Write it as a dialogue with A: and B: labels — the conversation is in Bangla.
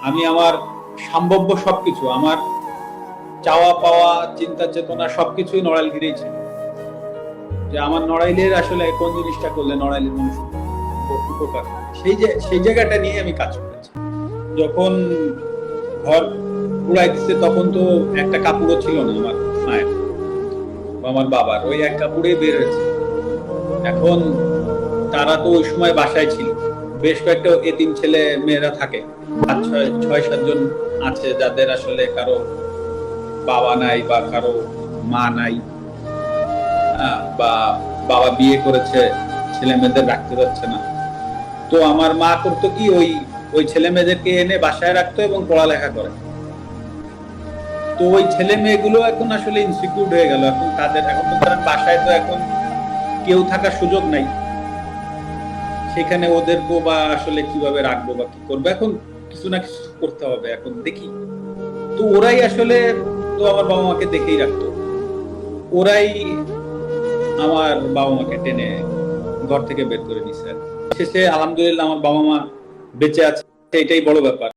A: আমি আমার সম্ভাব্য সবকিছু, আমার চাওয়া পাওয়া, চিন্তা চেতনা সবকিছুই নড়াইলগিরেই ছিল। যে আমার নড়াইলের আসলে কোন জিনিসটা করলে নড়াইলের মানুষ উপকার হবে, সেই জায়গাটা নিয়ে আমি কাজ করেছি। যখন ঘর পুরাইতেছে তখন তো একটা কাপড়ও ছিল না আমার মায়ের বা আমার বাবার, ওই এক কাপড়ে বের হয়েছে। এখন তারা তো ওই সময় বাসায় ছিল, বেশ কয়েকটা এতিম ছেলে মেয়েরা থাকে, পাঁচ ছয় ছয় সাতজন আছে যাদের আসলে কারো বাবা নাই বা কারো মা নাই, বা বাবা বিয়ে করেছে, ছেলে মেয়েদের রাখতে পারছে না। তো আমার মা করতো কি, ওই ওই ছেলে মেয়েদেরকে এনে বাসায় রাখতো এবং পড়ালেখা করে। তো ওই ছেলে মেয়েগুলো এখন আসলে ইনসিকিউর হয়ে গেল। এখন তো তারা বাসায়, তো এখন কেউ থাকার সুযোগ নাই, সেখানে ওদেরকে বা আসলে কিভাবে রাখবো বা কি করবো, এখন কিছু না কিছু করতে হবে। এখন দেখি, তো ওরাই আসলে, তো আমার বাবা মাকে দেখেই রাখতো, ওরাই আমার বাবা মাকে টেনে ঘর থেকে বের করে নিছে। শেষে আলহামদুলিল্লাহ আমার বাবা মা বেঁচে আছে, এটাই বড় ব্যাপার।